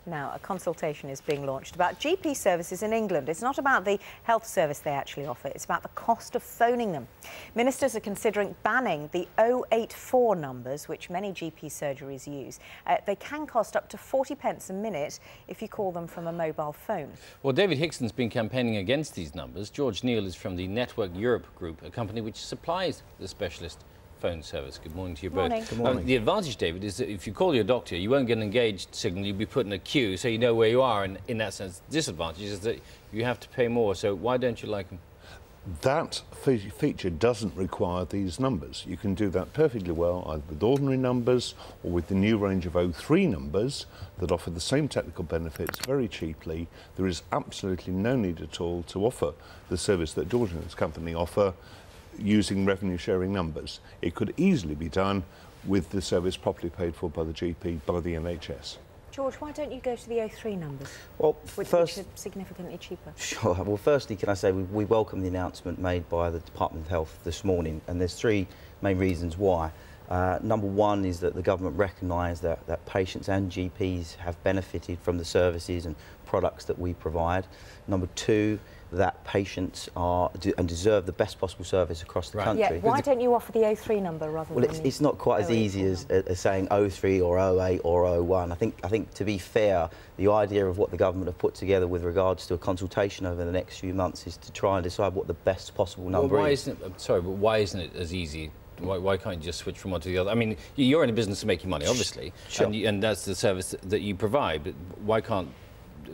Now, a consultation is being launched about GP services in England. It's not about the health service they actually offer, it's about the cost of phoning them. Ministers are considering banning the 084 numbers, which many GP surgeries use. They can cost up to 40 pence a minute if you call them from a mobile phone. Well, David Hickson's been campaigning against these numbers. George Neal is from the Network Europe Group, a company which supplies the specialist phone service. Good morning to you both. Morning. Good morning. The advantage, David, is that if you call your doctor, you won't get an engaged signal. You'll be put in a queue, so you know where you are. And in that sense, the disadvantage is that you have to pay more. So why don't you like them? That feature doesn't require these numbers. You can do that perfectly well either with ordinary numbers or with the new range of 03 numbers that offer the same technical benefits very cheaply. There is absolutely no need at all to offer the service that George and his company offer using revenue sharing numbers. It could easily be done with the service properly paid for by the GP, by the NHS. George, why don't you go to the 03 numbers, Well, which are significantly cheaper? Sure. Well, firstly, can I say we welcome the announcement made by the Department of Health this morning, and there's three main reasons why. Number one is that the government recognise that patients and GPs have benefited from the services and products that we provide. Number two, that patients are and deserve the best possible service across the country. Yeah, why don't you offer the 03 number rather than it's not quite as easy as saying 03 or 08 or 01. I think to be fair, the idea of what the government have put together with regards to a consultation over the next few months is to try and decide what the best possible number is. Sorry, but why isn't it as easy? Why can't you just switch from one to the other? I mean, you're in a business of making money, obviously, sure. and that's the service that you provide, but why can't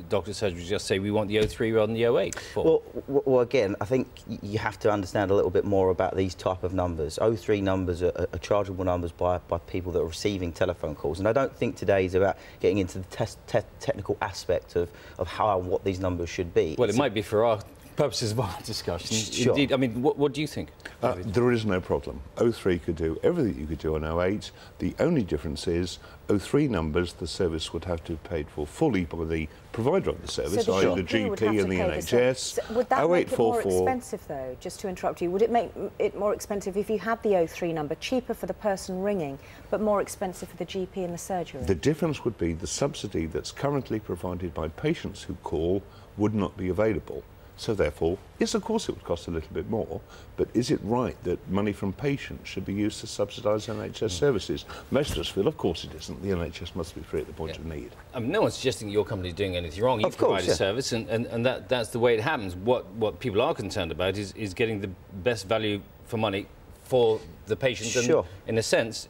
doctor surgery just say we want the 03 rather than the 08? Well, again, I think you have to understand a little bit more about these type of numbers. 03 numbers are chargeable numbers by people that are receiving telephone calls, and I don't think today is about getting into the technical aspect of how and what these numbers should be. Well, it might be for our purposes of our discussion. Sure. Indeed. I mean, what do you think? There is no problem. 03 could do everything you could do on 08. The only difference is 03 numbers, the service would have to be paid for fully by the provider of the service, so i.e. the GP and the NHS. So would that make it more expensive, though, just to interrupt you? Would it make it more expensive if you had the 03 number, cheaper for the person ringing, but more expensive for the GP and the surgery? The difference would be the subsidy that's currently provided by patients who call would not be available. So therefore, yes, of course it would cost a little bit more, but is it right that money from patients should be used to subsidise NHS services? Most of us feel, of course it isn't. The NHS must be free at the point of need. No one's suggesting your company is doing anything wrong. You provide a service, and that's the way it happens. What people are concerned about is getting the best value for money for the patient. Sure. And in a sense,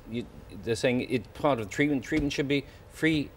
they're saying it's part of treatment. Treatment should be free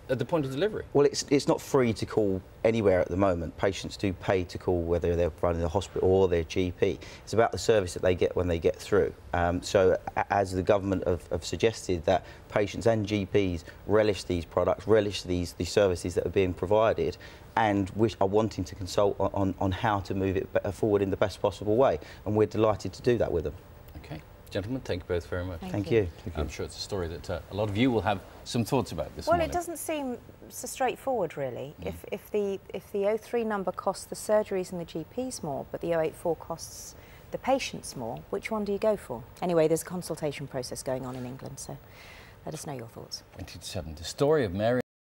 at the point of delivery. Well, it's not free to call anywhere at the moment. Patients do pay to call, whether they're running the hospital or their GP. It's about the service that they get when they get through. So as the government have suggested, that patients and GPs relish these products, relish these services that are being provided, and are wanting to consult on how to move it forward in the best possible way. And we're delighted to do that with them. Okay. Gentlemen, thank you both very much. Thank you. I'm sure it's a story that a lot of you will have some thoughts about this morning. Well, it doesn't seem so straightforward, really. If the 03 number costs the surgeries and the GPs more, but the 084 costs the patients more, which one do you go for? Anyway, there's a consultation process going on in England, so let us know your thoughts. 27. The story of Mary